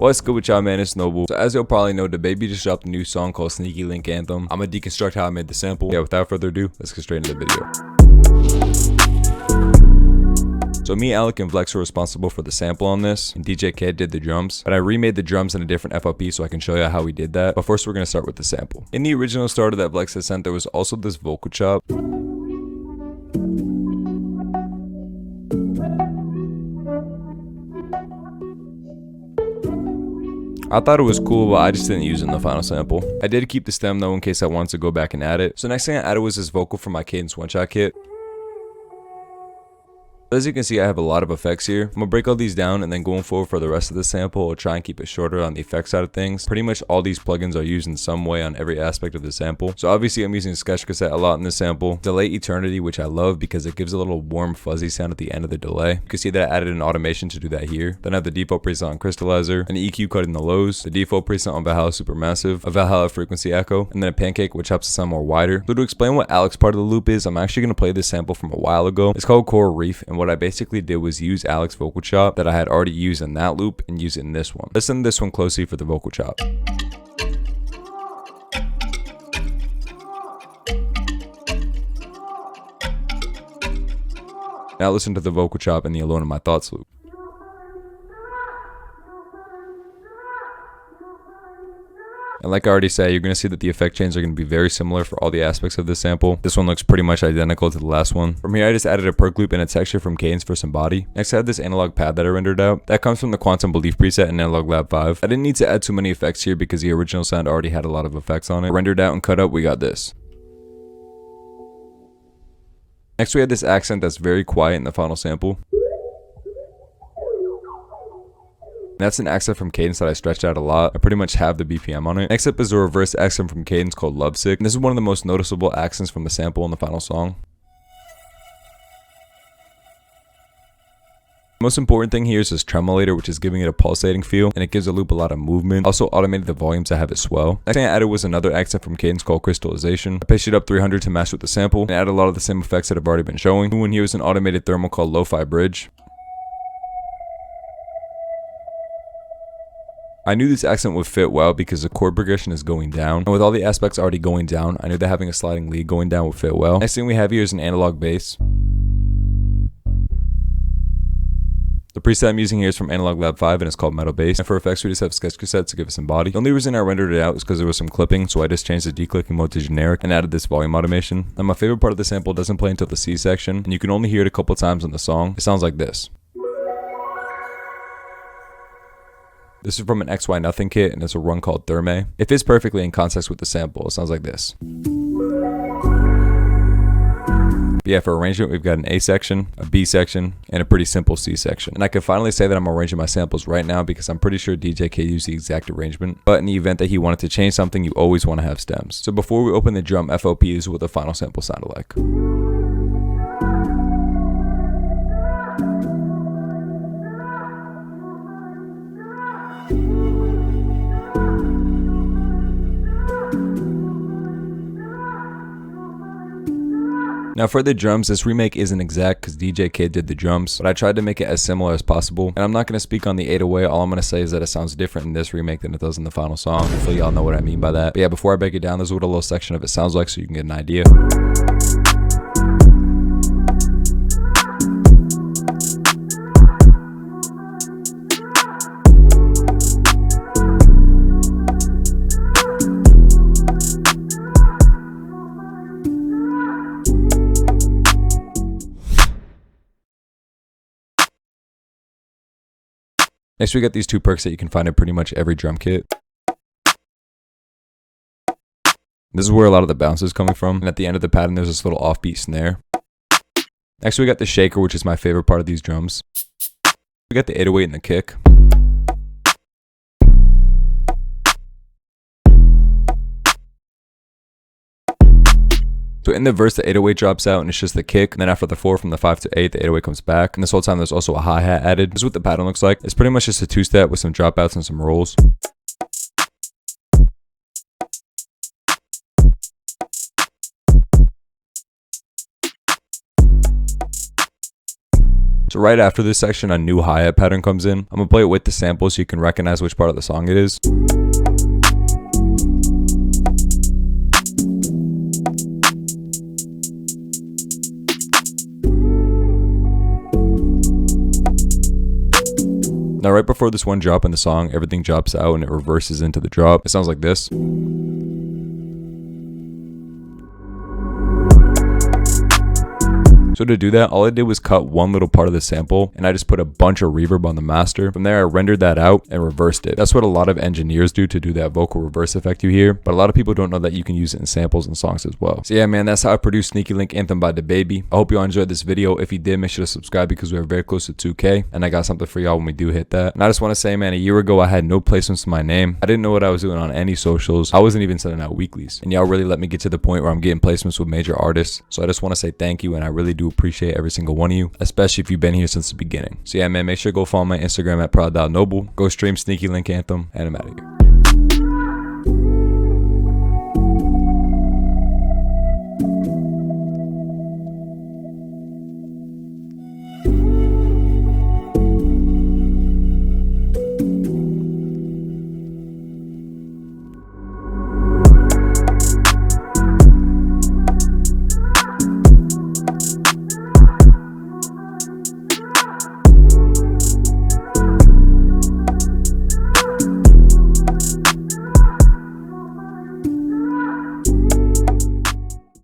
What's good with y'all, man? It's Noble. So as you'll probably know, Dababy just dropped a new song called Sneaky Link Anthem. I'm gonna deconstruct how I made the sample. Yeah, without further ado, let's get straight into the video. So me, Alec, and Vlex were responsible for the sample on this, and DJ Kid did the drums, but I remade the drums in a different FLP so I can show you how we did that. But first we're gonna start with the sample. In the original starter that Vlex had sent, there was also this vocal chop. I thought it was cool, but I just didn't use it in the final sample. I did keep the stem though in case I wanted to go back and add it. So next thing I added was this vocal from my Cadence one-shot kit. As you can see, I have a lot of effects here. I'm gonna break all these down, and then going forward for the rest of the sample, I'll try and keep it shorter on the effects side of things. Pretty much all these plugins are used in some way on every aspect of the sample. So obviously I'm using Sketch Cassette a lot in this sample. Delay Eternity, which I love because it gives a little warm fuzzy sound at the end of the delay. You can see that I added an automation to do that here. Then I have the default preset on Crystallizer, an EQ cutting the lows, the default preset on Valhalla Supermassive, a Valhalla Frequency Echo, and then a Pancake which helps it sound more wider. So to explain what Alec's part of the loop is, I'm actually gonna play this sample from a while ago. It's called Coral Reef, and what I basically did was use Alec's vocal chop that I had already used in that loop and use it in this one. Listen to this one closely for the vocal chop. Now listen to the vocal chop in the Alone in My Thoughts loop. And like I already said, you're going to see that the effect chains are going to be very similar for all the aspects of this sample. This one looks pretty much identical to the last one. From here, I just added a perk loop and a texture from Cadence for some body. Next, I have this analog pad that I rendered out. That comes from the Quantum Belief preset in Analog Lab 5. I didn't need to add too many effects here because the original sound already had a lot of effects on it. Rendered out and cut up, we got this. Next, we have this accent that's very quiet in the final sample. That's an accent from Cadence that I stretched out a lot. I pretty much have the BPM on it. Next up is a reverse accent from Cadence called Lovesick. And this is one of the most noticeable accents from the sample in the final song. The most important thing here is this tremolator, which is giving it a pulsating feel, and it gives the loop a lot of movement. Also automated the volume to have it swell. Next thing I added was another accent from Cadence called Crystallization. I pitched it up 300 to match with the sample, and added a lot of the same effects that I've already been showing. And here is an automated thermal called Lo-Fi Bridge. I knew this accent would fit well because the chord progression is going down, and with all the aspects already going down, I knew that having a sliding lead going down would fit well. Next thing we have here is an analog bass. The preset I'm using here is from Analog Lab 5 and it's called Metal Bass. And for effects, we just have Sketch Cassette to give it some body. The only reason I rendered it out is because there was some clipping, so I just changed the declicking mode to generic and added this volume automation. And my favorite part of the sample doesn't play until the C section, and you can only hear it a couple times in the song. It sounds like this. This is from an XY Nothing kit, and it's a run called Therme. It fits perfectly in context with the sample. It sounds like this. But yeah, for arrangement, we've got an A section, a B section, and a pretty simple C section. And I can finally say that I'm arranging my samples right now because I'm pretty sure DJ K used the exact arrangement. But in the event that he wanted to change something, you always want to have stems. So before we open the drum FLP, this is what the final sample sounded like. Now for the drums, this remake isn't exact because DJ Kid did the drums, but I tried to make it as similar as possible. And I'm not going to speak on the 808, all I'm going to say is that it sounds different in this remake than it does in the final song. Hopefully y'all know what I mean by that. But yeah, before I break it down, this is what a little section of it sounds like so you can get an idea. Next, we got these two perks that you can find in pretty much every drum kit. This is where a lot of the bounce is coming from. And at the end of the pattern, there's this little offbeat snare. Next, we got the shaker, which is my favorite part of these drums. We got the 808 and the kick. So in the verse, the 808 drops out and it's just the kick. And then after the 4 from the 5 to 8, the 808 comes back. And this whole time there's also a hi-hat added. This is what the pattern looks like. It's pretty much just a two-step with some dropouts and some rolls. So right after this section, a new hi-hat pattern comes in. I'm gonna play it with the sample so you can recognize which part of the song it is. Now right before this one drop in the song, everything drops out and it reverses into the drop. It sounds like this. So to do that, all I did was cut one little part of the sample and I just put a bunch of reverb on the master. From there, I rendered that out and reversed it. That's what a lot of engineers do to do that vocal reverse effect you hear, but a lot of people don't know that you can use it in samples and songs as well. So yeah, man, that's how I produced Sneaky Link Anthem by Dababy. I hope you all enjoyed this video. If you did, make sure to subscribe because we are very close to 2K and I got something for y'all when we do hit that. And I just want to say, man, a year ago, I had no placements to my name. I didn't know what I was doing on any socials. I wasn't even sending out weeklies. And y'all really let me get to the point where I'm getting placements with major artists. So I just want to say thank you and I really do appreciate every single one of you, especially if you've been here since the beginning. So yeah, man, make sure to go follow my Instagram at proud.noble. Go stream Sneaky Link Anthem, and I'm out of here.